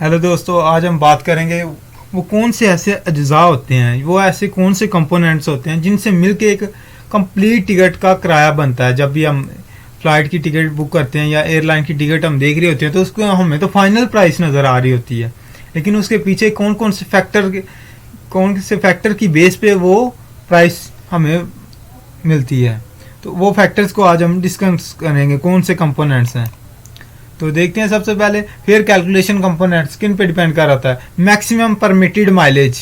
Hello दोस्तों, आज हम बात करेंगे वो कौन से ऐसे अज्जा होते हैं, वो ऐसे कौन से कंपोनेंट्स होते हैं जिनसे मिलके एक कंप्लीट टिकट का किराया बनता है। जब भी हम फ्लाइट की टिकट बुक करते हैं या एयरलाइन की टिकट हम देख रहे होते हैं तो उसको हमें तो फाइनल प्राइस नज़र आ रही होती है, लेकिन उसके पीछे कौन से फैक्टर की बेस पे वो प्राइस हमें मिलती है। तो वो फैक्टर्स को आज हम डिस्कस करेंगे, कौन से कंपोनेंट्स हैं। तो देखते हैं सबसे पहले फेयर कैलकुलेशन कंपोनेंट्स किन पे डिपेंड कर रहा है। मैक्सिमम परमिटेड माइलेज,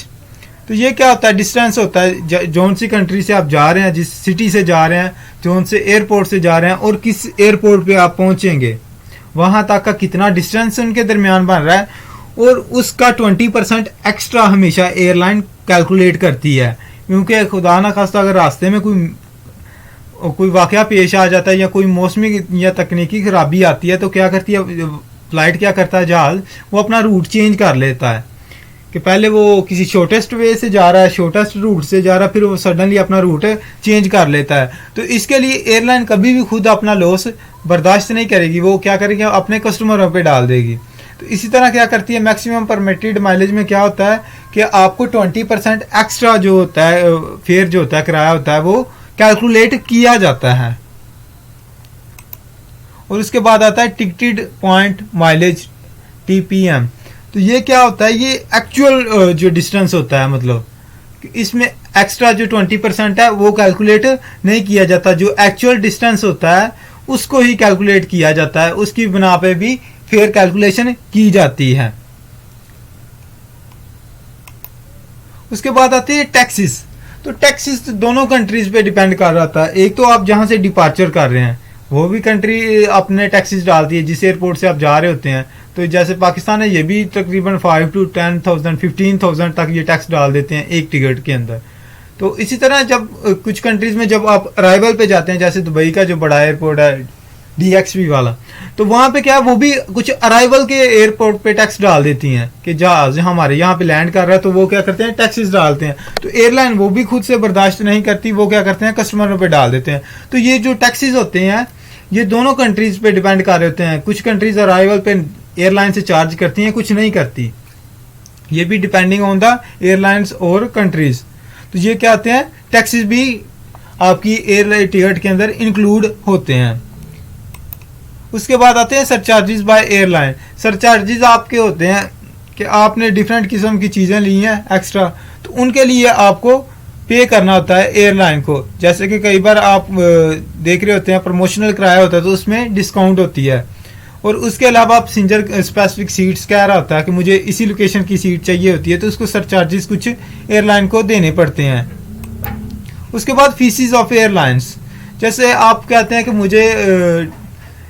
तो ये क्या होता है, डिस्टेंस होता है जौन सी कंट्री से आप जा रहे हैं, जिस सिटी से जा रहे हैं, जौन से एयरपोर्ट से जा रहे हैं और किस एयरपोर्ट पे आप पहुंचेंगे, वहां तक का कितना डिस्टेंस उनके दरमियान बन रहा है, और उसका 20% एक्स्ट्रा हमेशा एयरलाइन कैलकुलेट करती है। क्योंकि खुदा ना खास्ता अगर रास्ते में कोई वाकया पेश आ जाता है या कोई मौसमी या तकनीकी खराबी आती है तो क्या करती है फ्लाइट, क्या करता है जहाज, वो अपना रूट चेंज कर लेता है। कि पहले वो किसी शॉर्टेस्ट वे से जा रहा है, शॉर्टेस्ट रूट से जा रहा है, फिर वो सडनली अपना रूट चेंज कर लेता है। तो इसके लिए एयरलाइन कभी भी खुद अपना लॉस बर्दाश्त नहीं करेगी, वो क्या करेगी, अपने कस्टमरों पे डाल देगी। तो इसी तरह क्या करती है, मैक्सिमम परमिटेड माइलेज में क्या होता है कि आपको 20% एक्स्ट्रा जो होता है, फेयर जो होता है, किराया होता है, वो कैलकुलेट किया जाता है। और उसके बाद आता है टिकटेड पॉइंट माइलेज, TPM। तो ये क्या होता है, ये एक्चुअल जो डिस्टेंस होता है, मतलब इसमें एक्स्ट्रा जो 20% है वो कैलकुलेट नहीं किया जाता। जो एक्चुअल डिस्टेंस होता है उसको ही कैलकुलेट किया जाता है, उसकी बिना पे भी फेयर कैलकुलेशन की जाती है। उसके बाद आते हैं टैक्सेस। तो टैक्सेस दोनों कंट्रीज पे डिपेंड कर रहा था। एक तो आप जहां से डिपार्चर कर रहे हैं वो भी कंट्री अपने टैक्सेस डालती है जिस एयरपोर्ट से आप जा रहे होते हैं। तो जैसे पाकिस्तान है, ये भी तकरीबन 5 to 10,000 15,000 तक ये टैक्स डाल देते हैं एक टिकट के अंदर। तो इसी तरह जब कुछ कंट्रीज में जब आप अराइवल पे जाते हैं, जैसे दुबई का जो बड़ा एयरपोर्ट है DXB वाला, तो वहां पे क्या है, वो भी कुछ अराइवल के एयरपोर्ट पे टैक्स डाल देती हैं कि जहाज हमारे यहाँ पे लैंड कर रहा है तो वो क्या करते हैं, टैक्सेस डालते हैं। तो एयरलाइन वो भी खुद से बर्दाश्त नहीं करती, वो क्या करते हैं, कस्टमरों पे डाल देते हैं। तो ये जो टैक्सेस होते हैं ये दोनों कंट्रीज पे डिपेंड कर रहे होते हैं। कुछ कंट्रीज अराइवल पे एयरलाइन से चार्ज करती हैं, कुछ नहीं करती। ये भी डिपेंडिंग ऑन द एयरलाइंस और कंट्रीज। तो ये क्या होते हैं, टैक्सेस भी आपकी एयरलाइन टिकट के अंदर इंक्लूड होते हैं। उसके बाद आते हैं सरचार्जेस बाय एयरलाइन। सरचार्जेस आपके होते हैं कि आपने डिफरेंट किस्म की चीज़ें ली हैं एक्स्ट्रा, तो उनके लिए आपको पे करना होता है एयरलाइन को। जैसे कि कई बार आप देख रहे होते हैं प्रमोशनल किराया होता है तो उसमें डिस्काउंट होती है। और उसके अलावा पैसेंजर स्पेसिफिक सीट्स कह रहा होता है कि मुझे इसी लोकेशन की सीट चाहिए होती है, तो उसको सरचार्जेस कुछ एयरलाइन को देने पड़ते हैं। उसके बाद फीसिस ऑफ एयरलाइंस, जैसे आप कहते हैं कि मुझे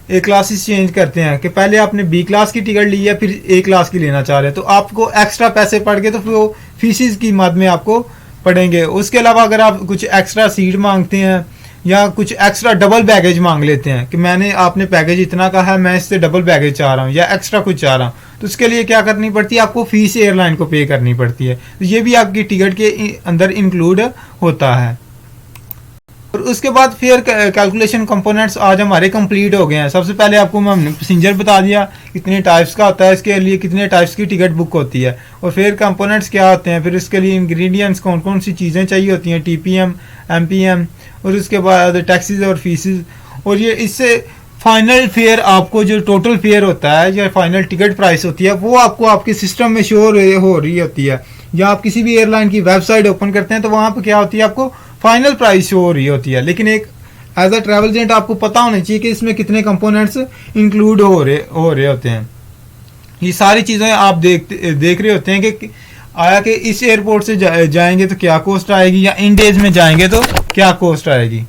A क्लासेस चेंज करते हैं कि पहले आपने B क्लास की टिकट ली है, फिर A क्लास की लेना चाह रहे हैं, तो आपको एक्स्ट्रा पैसे पड़ गए, तो फिर वो फीसिस की मद में आपको पड़ेंगे। उसके अलावा अगर आप कुछ एक्स्ट्रा सीट मांगते हैं या कुछ एक्स्ट्रा डबल बैगेज मांग लेते हैं कि आपने पैकेज इतना का है, मैं इससे डबल बैगेज चाह रहा हूँ या एक्स्ट्रा कुछ चाह रहा हूँ, तो उसके लिए क्या करनी पड़ती है, आपको फीस एयरलाइन को पे करनी पड़ती है। तो ये भी आपकी टिकट के अंदर इंक्लूड होता है। और उसके बाद फेयर कैलकुलेशन कंपोनेंट्स आज हमारे कंप्लीट हो गए हैं। सबसे पहले आपको हमने प्रोसीजर बता दिया कितने टाइप्स का होता है, इसके लिए कितने टाइप्स की टिकट बुक होती है, और फेयर कंपोनेंट्स क्या होते हैं, फिर इसके लिए इंग्रेडिएंट्स कौन कौन सी चीज़ें चाहिए होती हैं, TPM, MPM, और उसके बाद टैक्सेस और फीसिस। और ये इससे फाइनल फेयर, आपको जो टोटल फेयर होता है या फाइनल टिकट प्राइस होती है, वो आपको आपके सिस्टम में शो हो रही होती है। या आप किसी भी एयरलाइन की वेबसाइट ओपन करते हैं तो वहाँ पर क्या होती है, आपको फाइनल प्राइस शो हो रही होती है। लेकिन एक एज अ ट्रैवल एजेंट आपको पता होना चाहिए कि इसमें कितने कंपोनेंट्स इंक्लूड हो रहे होते हैं। ये सारी चीज़ें आप देख रहे होते हैं कि आया कि इस एयरपोर्ट से जाएंगे तो क्या कॉस्ट आएगी, या इन डेज में जाएंगे तो क्या कॉस्ट आएगी।